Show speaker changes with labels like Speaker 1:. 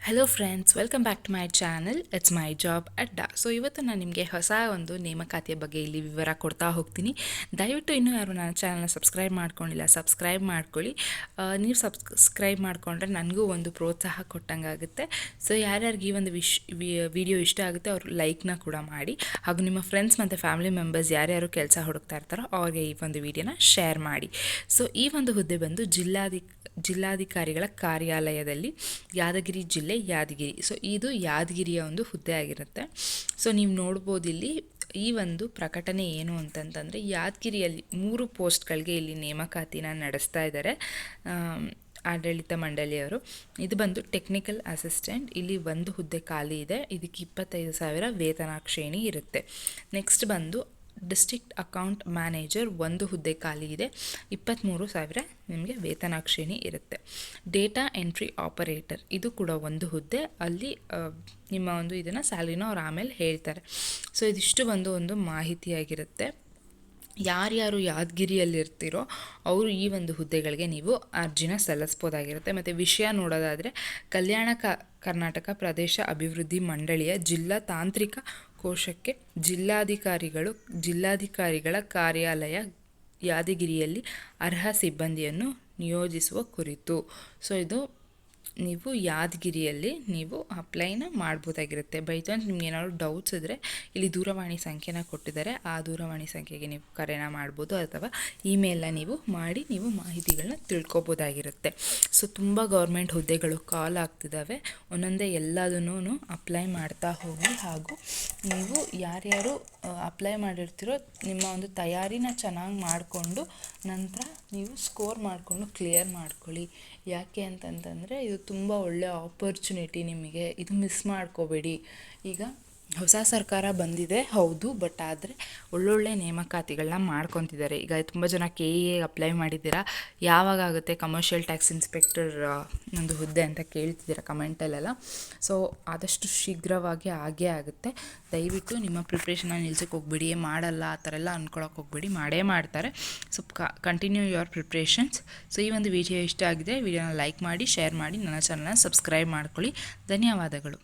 Speaker 1: Hello friends, welcome back to my channel. It's my job ಅಡ್ಡ. So ಇವತ್ತು ನಾನು ನಿಮಗೆ ಹೊಸ ಒಂದು ನೇಮಕಾತಿಯ ಬಗ್ಗೆ ಇಲ್ಲಿ ವಿವರ ಕೊಡ್ತಾ ಹೋಗ್ತೀನಿ. ದಯವಿಟ್ಟು ಇನ್ನೂ ಯಾರು ನನ್ನ ಚಾನಲ್ನ ಸಬ್ಸ್ಕ್ರೈಬ್ ಮಾಡ್ಕೊಂಡಿಲ್ಲ, ಸಬ್ಸ್ಕ್ರೈಬ್ ಮಾಡ್ಕೊಳ್ಳಿ. ನೀವು ಸಬ್ಸ್ಕ್ರೈಬ್ ಮಾಡಿಕೊಂಡ್ರೆ ನನಗೂ ಒಂದು ಪ್ರೋತ್ಸಾಹ ಕೊಟ್ಟಂಗಾಗುತ್ತೆ. ಸೊ ಯಾರ್ಯಾರಿಗೆ ಈ ಒಂದು ವಿಡಿಯೋ ಇಷ್ಟ ಆಗುತ್ತೆ ಅವರು ಲೈಕ್ನ ಕೂಡ ಮಾಡಿ, ಹಾಗೂ ನಿಮ್ಮ ಫ್ರೆಂಡ್ಸ್ ಮತ್ತು ಫ್ಯಾಮಿಲಿ ಮೆಂಬರ್ಸ್ ಯಾರ್ಯಾರು ಕೆಲಸ ಹುಡುಕ್ತಾ ಇರ್ತಾರೋ ಅವ್ರಿಗೆ ಈ ಒಂದು ವಿಡಿಯೋನ ಶೇರ್ ಮಾಡಿ. ಸೊ ಈ ಒಂದು ಹುದ್ದೆ ಬಂದು ಜಿಲ್ಲಾಧಿಕಾರಿಗಳ ಕಾರ್ಯಾಲಯದಲ್ಲಿ, ಯಾದಗಿರಿ ಜಿಲ್ಲೆ, ಯಾದಗಿರಿ. ಸೊ ಇದು ಯಾದಗಿರಿಯ ಒಂದು ಹುದ್ದೆ ಆಗಿರುತ್ತೆ. ಸೊ ನೀವು ನೋಡ್ಬೋದು ಇಲ್ಲಿ ಈ ಒಂದು ಪ್ರಕಟಣೆ ಏನು ಅಂತಂತಂದರೆ, ಯಾದಗಿರಿಯಲ್ಲಿ 3 ಪೋಸ್ಟ್ಗಳಿಗೆ ಇಲ್ಲಿ ನೇಮಕಾತಿನ ನಡೆಸ್ತಾ ಇದ್ದಾರೆ ಆಡಳಿತ ಮಂಡಳಿಯವರು. ಇದು ಬಂದು ಟೆಕ್ನಿಕಲ್ ಅಸಿಸ್ಟೆಂಟ್. ಇಲ್ಲಿ ಒಂದು ಹುದ್ದೆ ಖಾಲಿ ಇದೆ. ಇದಕ್ಕೆ 25,000 ವೇತನ ಶ್ರೇಣಿ ಇರುತ್ತೆ. ನೆಕ್ಸ್ಟ್ ಬಂದು ಡಿಸ್ಟ್ರಿಕ್ಟ್ ಅಕೌಂಟ್ ಮ್ಯಾನೇಜರ್, ಒಂದು ಹುದ್ದೆ ಖಾಲಿ ಇದೆ. 23,000 ನಿಮಗೆ ವೇತನ ಶ್ರೇಣಿ ಇರುತ್ತೆ. ಡೇಟಾ ಎಂಟ್ರಿ ಆಪರೇಟರ್, ಇದು ಕೂಡ ಒಂದು ಹುದ್ದೆ. ಅಲ್ಲಿ ನಿಮ್ಮ ಒಂದು ಇದನ್ನು ಸ್ಯಾಲ್ರಿನ ಅವ್ರು ಆಮೇಲೆ ಹೇಳ್ತಾರೆ. ಸೊ ಇದಿಷ್ಟು ಬಂದು ಒಂದು ಮಾಹಿತಿಯಾಗಿರುತ್ತೆ. ಯಾರ್ಯಾರು ಯಾದಗಿರಿಯಲ್ಲಿರ್ತೀರೋ ಅವರು ಈ ಒಂದು ಹುದ್ದೆಗಳಿಗೆ ನೀವು ಅರ್ಜಿನ ಸಲ್ಲಿಸ್ಬೋದಾಗಿರುತ್ತೆ. ಮತ್ತು ವಿಷಯ ನೋಡೋದಾದರೆ, ಕಲ್ಯಾಣ ಕರ್ನಾಟಕ ಪ್ರದೇಶ ಅಭಿವೃದ್ಧಿ ಮಂಡಳಿಯ ಜಿಲ್ಲಾ ತಾಂತ್ರಿಕ ಕೋಶಕ್ಕೆ ಜಿಲ್ಲಾಧಿಕಾರಿಗಳ ಕಾರ್ಯಾಲಯ ಯಾದಗಿರಿಯಲ್ಲಿ ಅರ್ಹ ಸಿಬ್ಬಂದಿಯನ್ನು ನಿಯೋಜಿಸುವ ಕುರಿತು. ಸೊ ಇದು ನೀವು ಯಾದಗಿರಿಯಲ್ಲಿ ನೀವು ಅಪ್ಲೈನ ಮಾಡ್ಬೋದಾಗಿರುತ್ತೆ. ಬೈ ಚಾನ್ಸ್ ನಿಮ್ಗೆ ಏನಾದ್ರು ಡೌಟ್ಸ್ ಇದ್ದರೆ ಇಲ್ಲಿ ದೂರವಾಣಿ ಸಂಖ್ಯೆನ ಕೊಟ್ಟಿದ್ದಾರೆ, ಆ ದೂರವಾಣಿ ಸಂಖ್ಯೆಗೆ ನೀವು ಕರೆನ ಮಾಡ್ಬೋದು, ಅಥವಾ ಇಮೇಲ್ನ ನೀವು ಮಾಡಿ ನೀವು ಮಾಹಿತಿಗಳನ್ನ ತಿಳ್ಕೊಬೋದಾಗಿರುತ್ತೆ. ಸೊ ತುಂಬ ಗೌರ್ಮೆಂಟ್ ಹುದ್ದೆಗಳು ಕಾಲ್ ಆಗ್ತಿದ್ದಾವೆ. ಒಂದೊಂದೇ ಎಲ್ಲದನ್ನೂ ಅಪ್ಲೈ ಮಾಡ್ತಾ ಹೋಗಿ, ಹಾಗೂ ನೀವು ಯಾರ್ಯಾರು ಅಪ್ಲೈ ಮಾಡಿರ್ತೀರೋ ನಿಮ್ಮ ಒಂದು ತಯಾರಿನ ಚೆನ್ನಾಗಿ ಮಾಡಿಕೊಂಡು ನಂತರ ನೀವು ಸ್ಕೋರ್ ಮಾಡಿಕೊಂಡು ಕ್ಲಿಯರ್ ಮಾಡ್ಕೊಳ್ಳಿ. ಯಾಕೆ ಅಂತಂತಂದರೆ ಇದು ತುಂಬ ಒಳ್ಳೆಯ ಆಪರ್ಚುನಿಟಿ ನಿಮಗೆ, ಇದು ಮಿಸ್ ಮಾಡ್ಕೋಬೇಡಿ. ಈಗ ಹೊಸ ಸರ್ಕಾರ ಬಂದಿದೆ ಹೌದು, ಬಟ್ ಆದರೆ ಒಳ್ಳೊಳ್ಳೆ ನೇಮಕಾತಿಗಳನ್ನ ಮಾಡ್ಕೊತಿದ್ದಾರೆ. ಈಗ ತುಂಬ ಜನ KE ಅಪ್ಲೈ ಮಾಡಿದ್ದೀರಾ, ಯಾವಾಗ ಆಗುತ್ತೆ ಕಮರ್ಷಿಯಲ್ ಟ್ಯಾಕ್ಸ್ ಇನ್ಸ್ಪೆಕ್ಟರ್ ಒಂದು ಹುದ್ದೆ ಅಂತ ಕೇಳ್ತಿದ್ದೀರಾ ಕಮೆಂಟಲ್ಲೆಲ್ಲ. ಸೊ ಆದಷ್ಟು ಶೀಘ್ರವಾಗಿ ಆಗೇ ಆಗುತ್ತೆ. ದಯವಿಟ್ಟು ನಿಮ್ಮ ಪ್ರಿಪ್ರೇಷನ್ನ ನಿಲ್ಸಕ್ಕೆ ಹೋಗ್ಬೇಡಿ, ಮಾಡಲ್ಲ ಆ ಥರ ಎಲ್ಲ ಅಂದ್ಕೊಳಕ್ಕೆ ಹೋಗ್ಬೇಡಿ, ಮಾಡೇ ಮಾಡ್ತಾರೆ. So continue your preparations. So ಈ ಒಂದು ವಿಡಿಯೋ ಇಷ್ಟ ಆಗಿದೆ, ವಿಡಿಯೋನ ಲೈಕ್ ಮಾಡಿ, ಶೇರ್ ಮಾಡಿ, ನನ್ನ ಚಾನಲ್ನ ಸಬ್ಸ್ಕ್ರೈಬ್ ಮಾಡ್ಕೊಳ್ಳಿ. ಧನ್ಯವಾದಗಳು.